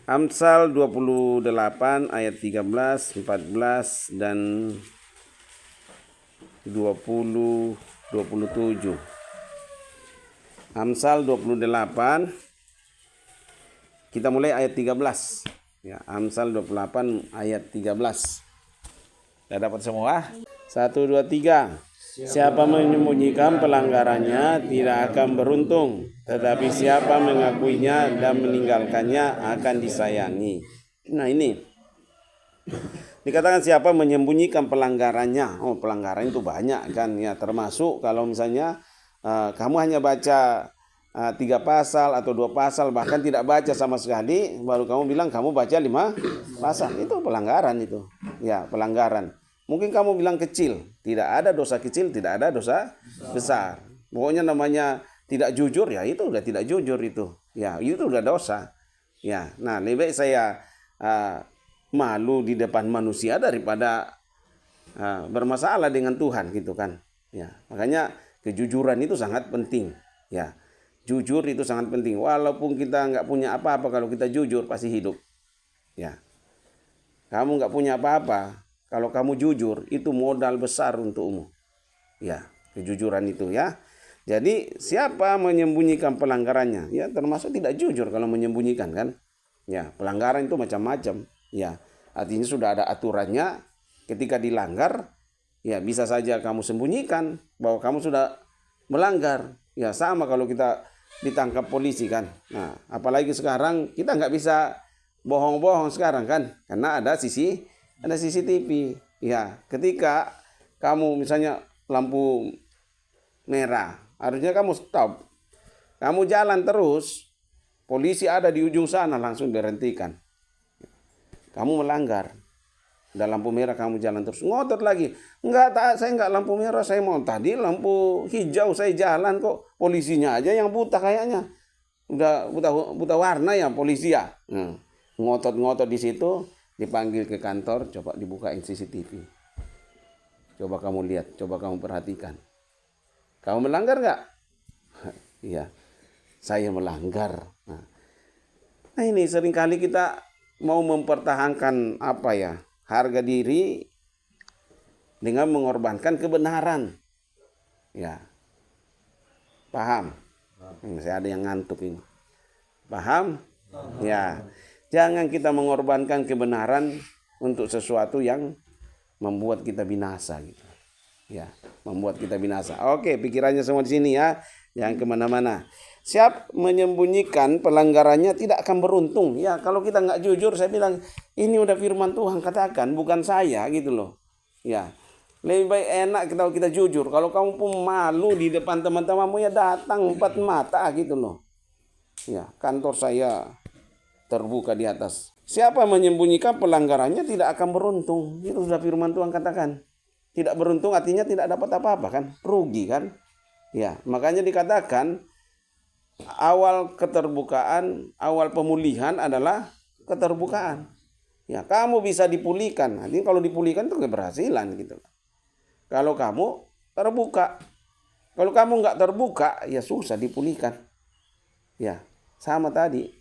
Amsal 28 ayat 13, 14 dan 20, 27. Amsal 28, kita mulai ayat 13. Ya, Amsal 28 ayat 13. Sudah dapat semua? 1, 2, 3. Siapa menyembunyikan pelanggarannya tidak akan beruntung, tetapi siapa mengakuinya dan meninggalkannya akan disayangi. Nah ini dikatakan siapa menyembunyikan pelanggarannya. Oh, pelanggaran itu banyak kan ya, termasuk kalau misalnya kamu hanya baca 3 pasal atau 2 pasal, bahkan tidak baca sama sekali, baru kamu bilang kamu baca 5 pasal, itu pelanggaran itu. Ya, pelanggaran. Mungkin kamu bilang kecil, tidak ada dosa kecil, tidak ada dosa besar. Pokoknya namanya tidak jujur, ya itu udah tidak jujur itu. Ya, itu udah dosa. Ya, nah lebih baik saya malu di depan manusia daripada bermasalah dengan Tuhan gitu kan. Ya, makanya kejujuran itu sangat penting. Ya, jujur itu sangat penting. Walaupun kita nggak punya apa-apa, kalau kita jujur pasti hidup. Ya, kamu nggak punya apa-apa. Kalau kamu jujur, itu modal besar untukmu. Ya, kejujuran itu ya. Jadi siapa menyembunyikan pelanggarannya? Ya, termasuk tidak jujur kalau menyembunyikan kan. Ya, pelanggaran itu macam-macam. Ya, artinya sudah ada aturannya. Ketika dilanggar, ya bisa saja kamu sembunyikan bahwa kamu sudah melanggar. Ya, sama kalau kita ditangkap polisi kan. Nah, apalagi sekarang kita nggak bisa bohong-bohong sekarang kan, karena ada CCTV. Ya, ketika kamu misalnya lampu merah, harusnya kamu stop. Kamu jalan terus, polisi ada di ujung sana, langsung berhentikan. Kamu melanggar. Udah lampu merah kamu jalan terus, ngotot lagi. Saya enggak lampu merah, saya mau tadi lampu hijau saya jalan kok. Polisinya aja yang buta kayaknya. Udah buta warna ya polisi ya. Ngotot-ngotot di situ. Dipanggil ke kantor, coba dibukain CCTV. Coba kamu lihat, coba kamu perhatikan. Kamu melanggar nggak? Iya, saya melanggar. Nah ini seringkali kita mau mempertahankan harga diri dengan mengorbankan kebenaran. Ya, paham? Saya ada yang ngantuk ini. Paham? Ya. Jangan kita mengorbankan kebenaran untuk sesuatu yang membuat kita binasa gitu. Ya, membuat kita binasa. Oke, pikirannya semua di sini ya. Jangan kemana-mana. Siap menyembunyikan pelanggarannya tidak akan beruntung. Ya, kalau kita nggak jujur, saya bilang ini udah firman Tuhan katakan, bukan saya gitu loh. Ya, lebih baik enak kalau kita jujur. Kalau kamu pun malu di depan teman-temanmu, ya datang 4 mata gitu loh. Ya, kantor saya terbuka di atas. Siapa menyembunyikan pelanggarannya tidak akan beruntung. Itu sudah firman Tuhan katakan. Tidak beruntung artinya tidak dapat apa-apa kan? Rugi kan? Ya, makanya dikatakan awal keterbukaan, awal pemulihan adalah keterbukaan. Ya, kamu bisa dipulihkan. Nanti kalau dipulihkan itu keberhasilan gitu. Kalau kamu terbuka. Kalau kamu nggak terbuka, ya susah dipulihkan. Ya, sama tadi.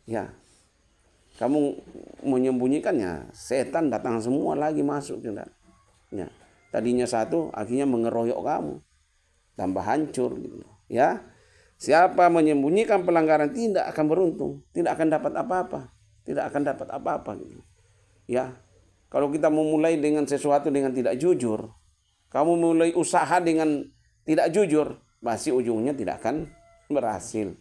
Ya, kamu menyembunyikannya, setan datang semua lagi masuk. Ya, tadinya satu, akhirnya mengeroyok kamu, tambah hancur gitu. Ya, siapa menyembunyikan pelanggaran tidak akan beruntung, tidak akan dapat apa-apa, tidak akan dapat apa-apa. Gitu. Ya, kalau kita memulai dengan sesuatu dengan tidak jujur, kamu mulai usaha dengan tidak jujur, pasti ujungnya tidak akan berhasil.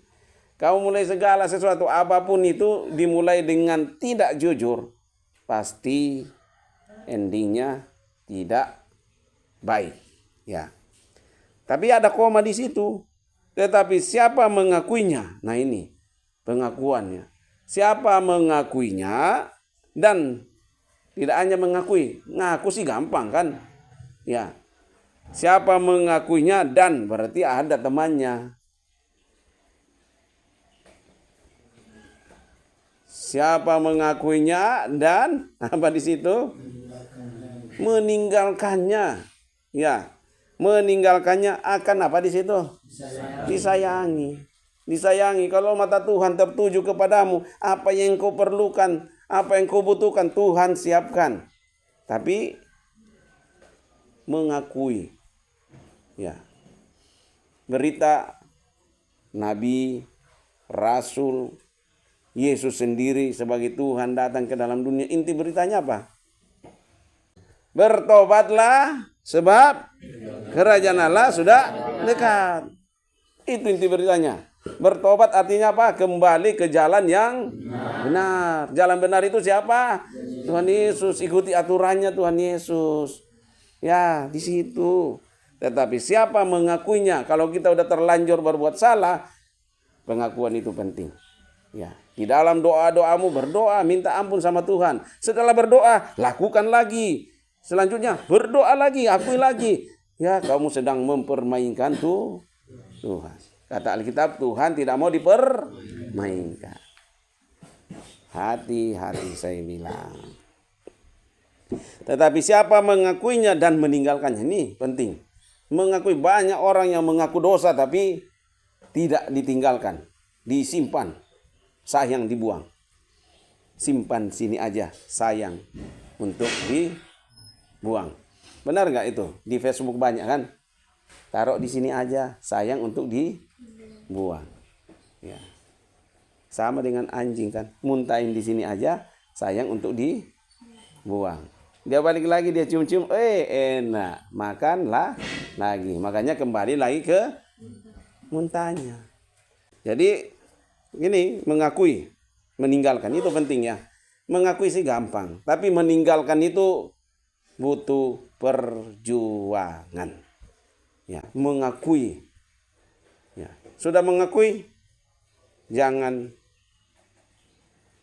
Kamu mulai segala sesuatu apapun itu dimulai dengan tidak jujur, pasti endingnya tidak baik. Ya. Tapi ada koma di situ. Tetapi siapa mengakuinya? Nah ini pengakuannya. Siapa mengakuinya dan tidak hanya mengakui, ngaku sih gampang kan? Ya. Siapa mengakuinya dan berarti ada temannya. Siapa mengakuinya dan apa di situ? Meninggalkannya. Ya, meninggalkannya akan apa di situ? Disayangi. disayangi. Kalau mata Tuhan tertuju kepadamu, apa yang kau perlukan, apa yang kau butuhkan, Tuhan siapkan. Tapi mengakui, ya, berita Nabi, Rasul, Yesus sendiri sebagai Tuhan datang ke dalam dunia. Inti beritanya apa? Bertobatlah sebab kerajaan Allah sudah dekat. Itu inti beritanya. Bertobat artinya apa? Kembali ke jalan yang benar. Jalan benar itu siapa? Tuhan Yesus. Ikuti aturannya Tuhan Yesus. Ya, di situ. Tetapi siapa mengakuinya? Kalau kita udah terlanjur berbuat salah, pengakuan itu penting. Ya, di dalam doa-doamu berdoa, minta ampun sama Tuhan. Setelah berdoa, lakukan lagi. Selanjutnya berdoa lagi, akui lagi. Ya, kamu sedang mempermainkan Tuhan. Kata Alkitab, Tuhan tidak mau dipermainkan. Hati-hati saya bilang. Tetapi siapa mengakuinya dan meninggalkannya, ini penting. Mengakui, banyak orang yang mengaku dosa tapi tidak ditinggalkan, disimpan, sayang dibuang. Simpan sini aja, sayang untuk dibuang. Benar nggak itu? Di Facebook banyak kan? Taruh di sini aja, sayang untuk dibuang. Ya. Sama dengan anjing kan, muntahin di sini aja, sayang untuk dibuang. Dia balik lagi, dia cium-cium, enak, makanlah lagi. Makanya kembali lagi ke muntahnya. Jadi ini mengakui, meninggalkan itu penting ya. Mengakui sih gampang, tapi meninggalkan itu butuh perjuangan. Ya, mengakui. Ya, sudah mengakui, jangan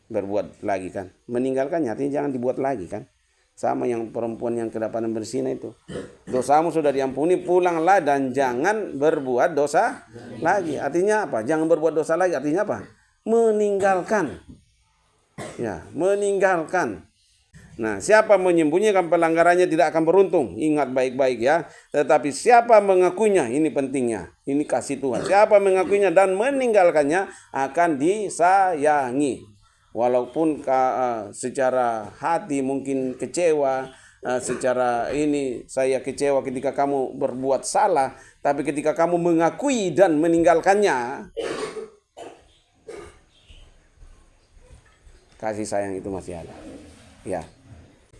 berbuat lagi kan. Meninggalkannya artinya jangan dibuat lagi kan. Sama yang perempuan yang kedapatan berzina itu. Dosamu sudah diampuni, pulanglah dan jangan berbuat dosa lagi. Artinya apa? Jangan berbuat dosa lagi. Artinya apa? Meninggalkan. Ya, meninggalkan. Nah, siapa menyembunyikan pelanggarannya tidak akan beruntung. Ingat baik-baik ya. Tetapi siapa mengakuinya, ini pentingnya. Ini kasih Tuhan. Siapa mengakuinya dan meninggalkannya akan disayangi. Walaupun secara hati mungkin kecewa, secara ini saya kecewa ketika kamu berbuat salah, tapi ketika kamu mengakui dan meninggalkannya, kasih sayang itu masih ada. Ya.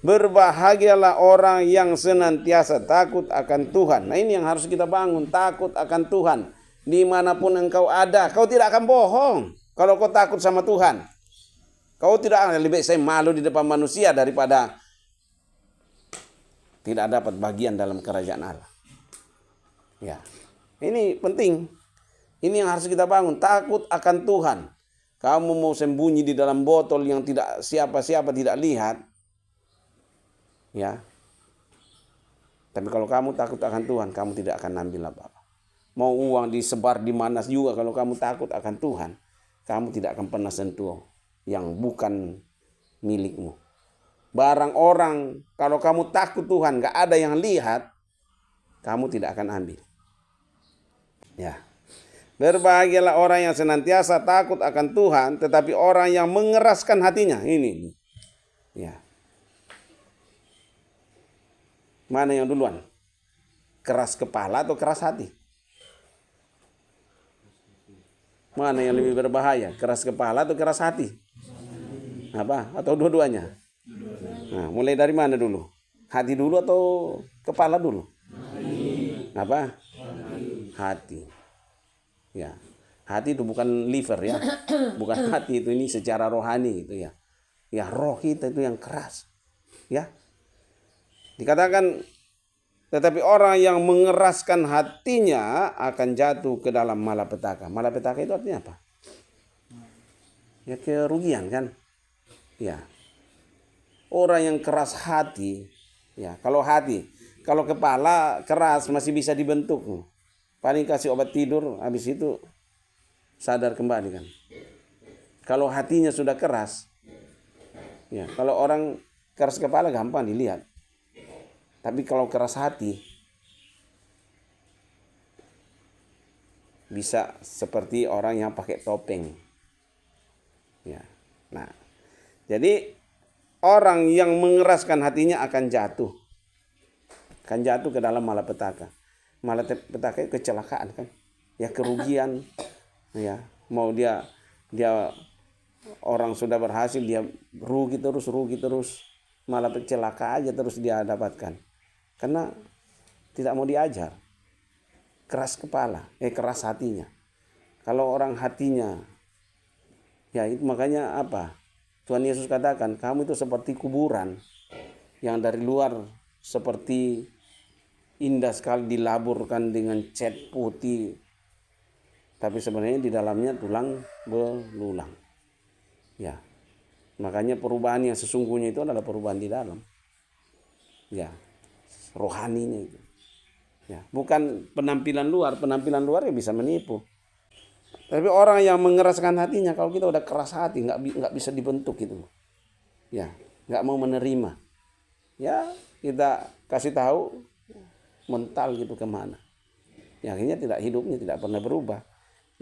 Berbahagialah orang yang senantiasa takut akan Tuhan. Nah, ini yang harus kita bangun, takut akan Tuhan. Dimanapun engkau ada, kau tidak akan bohong kalau kau takut sama Tuhan. Kau tidak akan, lebih baik saya malu di depan manusia daripada tidak dapat bagian dalam kerajaan Allah. Ya, ini penting. Ini yang harus kita bangun, takut akan Tuhan. Kamu mau sembunyi di dalam botol yang tidak siapa-siapa tidak lihat, ya. Tapi kalau kamu takut akan Tuhan, kamu tidak akan ambil apa-apa. Mau uang disebar di mana juga, kalau kamu takut akan Tuhan, kamu tidak akan pernah sentuh yang bukan milikmu. Barang orang, kalau kamu takut Tuhan, gak ada yang lihat, kamu tidak akan ambil. Ya. Berbahagialah orang yang senantiasa takut akan Tuhan, tetapi orang yang mengeraskan hatinya, ini. Ya. Mana yang duluan? Keras kepala atau keras hati? Mana yang lebih berbahaya? Keras kepala atau keras hati? Apa? Atau dua-duanya? Nah, mulai dari mana dulu? Hati dulu atau kepala dulu? Apa? Hati. Ya. Hati itu bukan liver ya. Bukan hati itu, ini secara rohani itu ya. Ya, roh kita itu yang keras. Ya. Dikatakan, tetapi orang yang mengeraskan hatinya akan jatuh ke dalam malapetaka. Malapetaka itu artinya apa? Ya, kerugian kan? Ya. Orang yang keras hati, ya, kalau hati, kalau kepala keras masih bisa dibentuk. Paling kasih obat tidur, habis itu sadar kembali kan. Kalau hatinya sudah keras, ya, kalau orang keras kepala gampang dilihat. Tapi kalau keras hati, bisa seperti orang yang pakai topeng. Ya. Nah, jadi orang yang mengeraskan hatinya akan jatuh ke dalam malapetaka. Malapetaka itu kecelakaan kan, ya kerugian, ya mau dia orang sudah berhasil dia rugi terus, malah celaka aja terus dia dapatkan, karena tidak mau diajar, keras kepala, keras hatinya. Kalau orang hatinya, ya itu makanya apa? Tuhan Yesus katakan, kamu itu seperti kuburan yang dari luar seperti indah sekali dilaburkan dengan cat putih, tapi sebenarnya di dalamnya tulang belulang. Ya, makanya perubahan yang sesungguhnya itu adalah perubahan di dalam. Ya, rohaninya itu. Ya, bukan penampilan luar ya bisa menipu. Tapi orang yang mengeraskan hatinya, kalau kita udah keras hati, nggak bisa dibentuk gitu. Ya, nggak mau menerima. Ya, kita kasih tahu mental gitu kemana. Ya, akhirnya hidupnya tidak pernah berubah.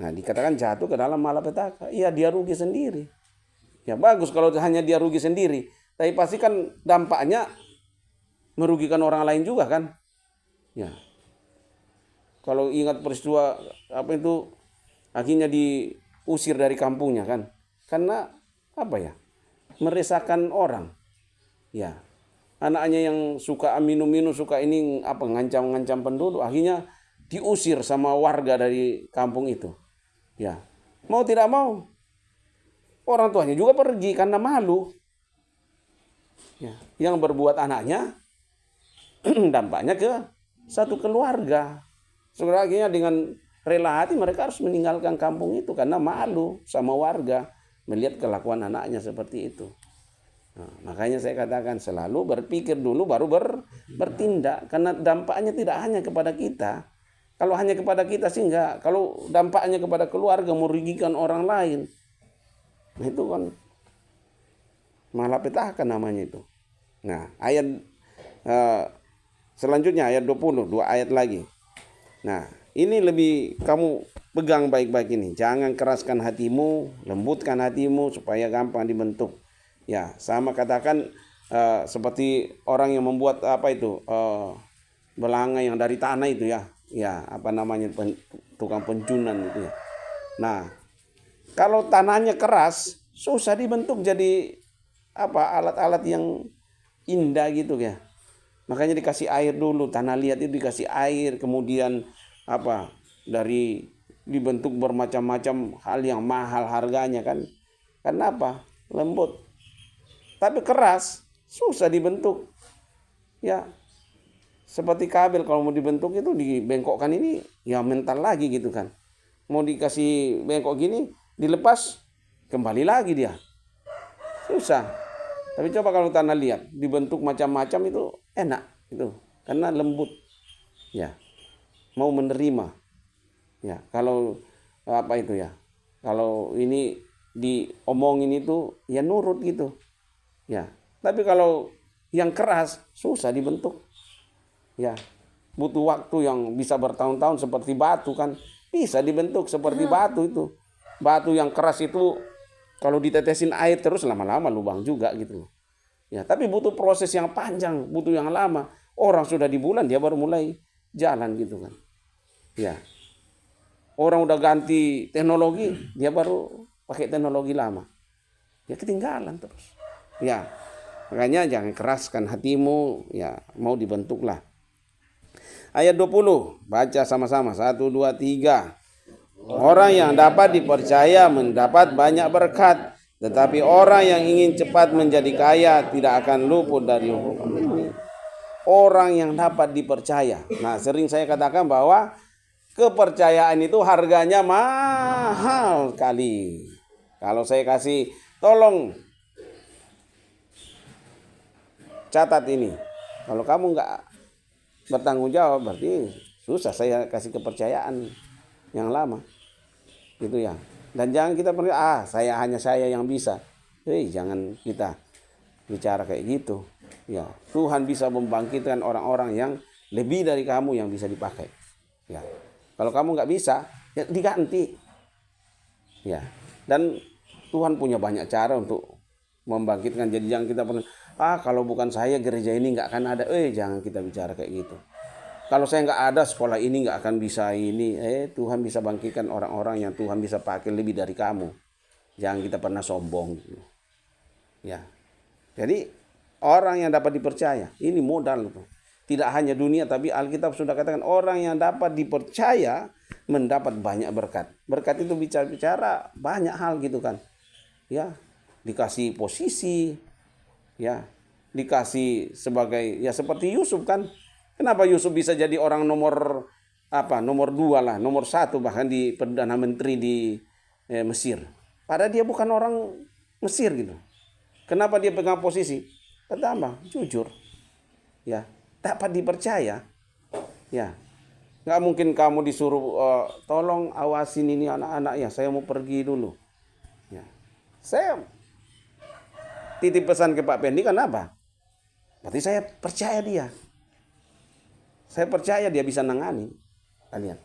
Nah, dikatakan jatuh ke dalam malapetaka. Iya, dia rugi sendiri. Ya bagus kalau hanya dia rugi sendiri, tapi pasti kan dampaknya merugikan orang lain juga kan. Ya. Kalau ingat peristiwa apa itu, akhirnya diusir dari kampungnya kan, karena apa ya, meresahkan orang. Ya, anaknya yang suka minum-minum, suka ini apa, ngancam-ngancam penduduk, akhirnya diusir sama warga dari kampung itu. Ya, mau tidak mau orang tuanya juga pergi karena malu. Ya, yang berbuat anaknya dampaknya ke satu keluarga. Sebenarnya dengan rela hati mereka harus meninggalkan kampung itu karena malu sama warga melihat kelakuan anaknya seperti itu. Nah, makanya saya katakan selalu berpikir dulu baru bertindak, karena dampaknya tidak hanya kepada kita. Kalau hanya kepada kita sih enggak. Kalau dampaknya kepada keluarga, merugikan orang lain, nah itu kan malapetaka namanya itu. Nah, ayat selanjutnya ayat 20, 2 ayat lagi. Nah, ini lebih kamu pegang baik-baik ini. Jangan keraskan hatimu, lembutkan hatimu supaya gampang dibentuk. Ya, sama katakan seperti orang yang membuat apa itu, belanga yang dari tanah itu ya. Ya, apa namanya, tukang pencunan itu ya. Nah, kalau tanahnya keras, susah dibentuk jadi apa, alat-alat yang indah gitu ya. Makanya dikasih air dulu, tanah liat itu dikasih air, kemudian apa, dari dibentuk bermacam-macam hal yang mahal harganya kan. Karena apa? Lembut. Tapi keras, susah dibentuk. Ya. Seperti kabel kalau mau dibentuk itu dibengkokkan ini ya mental lagi gitu kan. Mau dikasih bengkok gini, dilepas kembali lagi dia. Susah. Tapi coba kalau tanah liat dibentuk macam-macam itu enak itu, karena lembut. Ya. Mau menerima. Ya, kalau apa itu ya. Kalau ini diomongin itu ya nurut gitu. Ya. Tapi kalau yang keras susah dibentuk. Ya. Butuh waktu yang bisa bertahun-tahun, seperti batu kan. Bisa dibentuk seperti batu itu. Batu yang keras itu kalau ditetesin air terus lama-lama lubang juga gitu loh. Ya, tapi butuh proses yang panjang, butuh yang lama. Orang sudah di bulan dia baru mulai jalan gitu kan. Ya. Orang udah ganti teknologi, dia baru pakai teknologi lama. Ya ketinggalan terus. Ya. Makanya jangan keraskan hatimu, ya mau dibentuklah. Ayat 20, baca sama-sama. 1, 2, 3. Orang yang dapat dipercaya mendapat banyak berkat, tetapi orang yang ingin cepat menjadi kaya tidak akan luput dari hukum ini. Orang yang dapat dipercaya. Nah, sering saya katakan bahwa kepercayaan itu harganya mahal kali. Kalau saya kasih, tolong catat ini. Kalau kamu nggak bertanggung jawab, berarti susah saya kasih kepercayaan yang lama. Gitu ya. Dan jangan kita percaya, saya yang bisa. Jangan kita bicara kayak gitu. Ya, Tuhan bisa membangkitkan orang-orang yang lebih dari kamu yang bisa dipakai. Ya. Kalau kamu nggak bisa, ya diganti. Ya. Dan Tuhan punya banyak cara untuk membangkitkan. Jadi jangan kita pernah, kalau bukan saya gereja ini nggak akan ada. Jangan kita bicara kayak gitu. Kalau saya nggak ada, sekolah ini nggak akan bisa ini. Tuhan bisa bangkitkan orang-orang yang Tuhan bisa pakai lebih dari kamu. Jangan kita pernah sombong. Ya. Jadi orang yang dapat dipercaya, ini modal tuh. Tidak hanya dunia, tapi Alkitab sudah katakan orang yang dapat dipercaya mendapat banyak berkat. Berkat itu bicara banyak hal gitu kan. Ya, dikasih posisi, ya, dikasih sebagai, ya seperti Yusuf kan. Kenapa Yusuf bisa jadi orang nomor 2 lah, nomor 1 bahkan di Perdana Menteri di Mesir. Padahal dia bukan orang Mesir gitu. Kenapa dia pegang posisi? Pertama, jujur. Ya, dapat dipercaya. Ya. Nggak mungkin kamu disuruh tolong awasin ini anak-anak ya, saya mau pergi dulu. Ya. Saya titip pesan ke Pak Pendi, kenapa? Berarti saya percaya dia. Saya percaya dia bisa nangani kalian.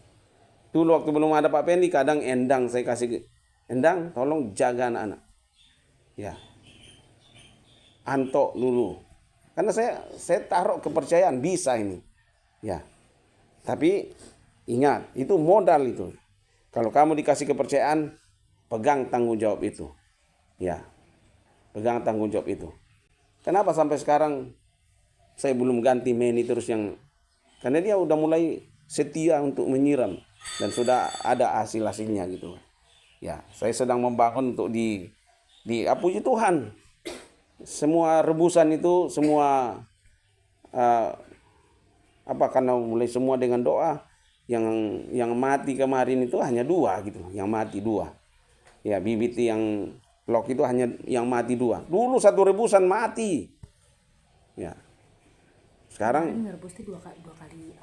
Dulu waktu belum ada Pak Pendi, kadang Endang saya kasih, Endang tolong jaga anak-anak. Ya. Anto dulu. Karena saya taruh kepercayaan bisa ini. Ya. Tapi ingat, itu modal itu. Kalau kamu dikasih kepercayaan, pegang tanggung jawab itu. Ya. Pegang tanggung jawab itu. Kenapa sampai sekarang saya belum ganti Manny terus yang, karena dia udah mulai setia untuk menyiram dan sudah ada hasil-hasilnya gitu. Ya, saya sedang membangun untuk puji Tuhan. Semua rebusan itu semua karena mulai semua dengan doa. Yang mati kemarin itu hanya 2 gitu, yang mati 2. Ya, bibit yang lok itu hanya yang mati 2. Dulu 1 rebusan mati. Ya. Sekarang merebus itu 2 kali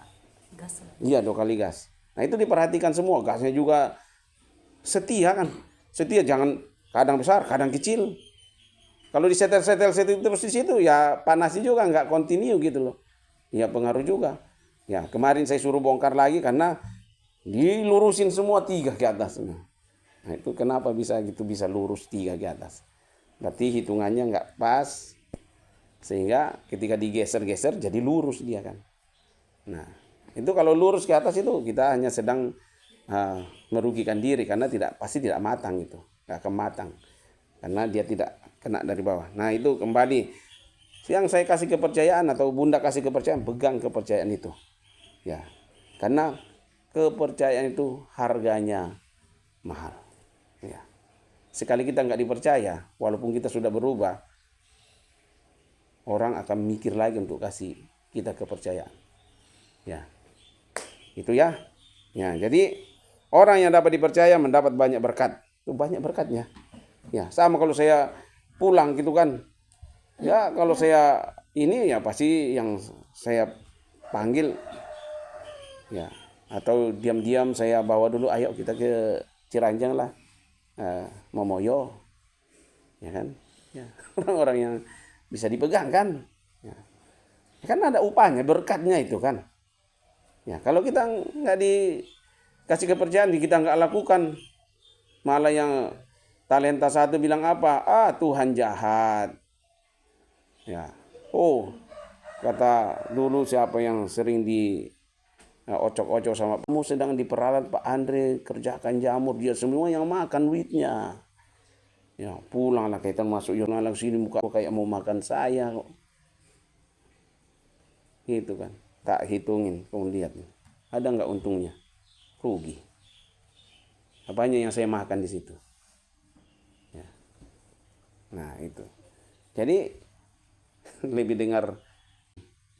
gas. Iya, 2 kali gas. Nah, itu diperhatikan semua, gasnya juga setia kan. Setia, jangan kadang besar, kadang kecil. Kalau disetel terus di situ ya panasnya juga nggak kontinu gitu loh. Ya pengaruh juga. Ya kemarin saya suruh bongkar lagi karena dilurusin semua 3 ke atas. Nah itu kenapa bisa gitu, bisa lurus 3 ke atas. Berarti hitungannya nggak pas. Sehingga ketika digeser-geser jadi lurus dia kan. Nah itu kalau lurus ke atas itu kita hanya sedang merugikan diri karena pasti tidak matang itu. Nggak akan matang. Karena dia tidak kena dari bawah. Nah itu kembali yang saya kasih kepercayaan atau Bunda kasih kepercayaan, pegang kepercayaan itu. Ya, karena kepercayaan itu harganya mahal. Ya. Sekali kita nggak dipercaya, walaupun kita sudah berubah, orang akan mikir lagi untuk kasih kita kepercayaan. Ya, itu ya. Ya, jadi orang yang dapat dipercaya mendapat banyak berkat. Itu banyak berkatnya. Ya, sama kalau saya pulang gitu kan. Ya, kalau saya ini ya pasti yang saya panggil ya, atau diam-diam saya bawa dulu, ayo kita ke Ciranjang lah. Momoyo. Ya kan? Ya, orang-orang yang bisa dipegang kan. Ya. Kan ada upahnya, berkatnya itu kan. Ya, kalau kita nggak dikasih kepercayaan, kita nggak lakukan, malah yang talenta 1 bilang apa? Tuhan jahat. Ya. Kata dulu siapa yang sering di ocok-ocok sama kamu sedang diperalat Pak Andre kerjakan jamur, dia semua yang makan duitnya. Ya, pulanglah kita masuk jurnal sini muka kayak mau makan saya kok. Gitu kan. Tak hitungin, kamu lihat. Ada nggak untungnya? Rugi. Apanya yang saya makan di situ? Ya. Nah, itu. Jadi lebih dengar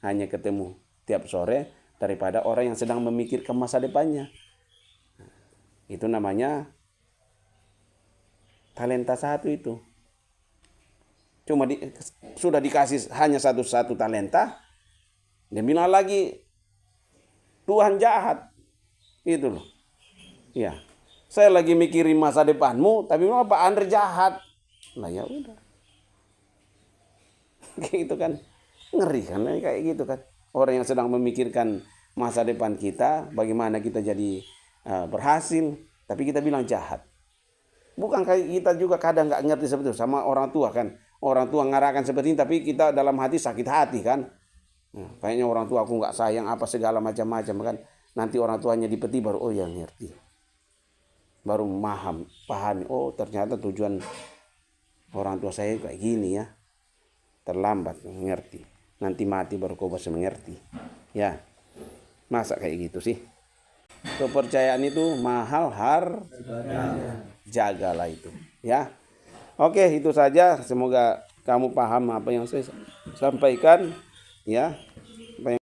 hanya ketemu tiap sore daripada orang yang sedang memikirkan masa depannya. Itu namanya talenta 1 itu. Cuma sudah dikasih hanya satu talenta, dia bilang lagi Tuhan jahat. Itu loh. Ya. Saya lagi mikirin masa depanmu, tapi memang Pak Andre jahat. Nah ya udah. Gitu kan, ngeri kan kayak gitu kan. Orang yang sedang memikirkan masa depan kita, bagaimana kita jadi berhasil, tapi kita bilang jahat. Bukan kayak kita juga kadang nggak ngerti seperti itu sama orang tua kan. Orang tua ngarahkan seperti ini, tapi kita dalam hati sakit hati kan. Kayaknya orang tua aku nggak sayang apa segala macam-macam kan. Nanti orang tuanya dipeti baru oh ya ngerti. Baru paham. Oh ternyata tujuan orang tua saya kayak gini ya. Terlambat mengerti. Nanti mati baru kau bisa mengerti. Ya. Masa kayak gitu sih? Kepercayaan itu mahal jagalah itu ya. Oke, itu saja, semoga kamu paham apa yang saya sampaikan ya.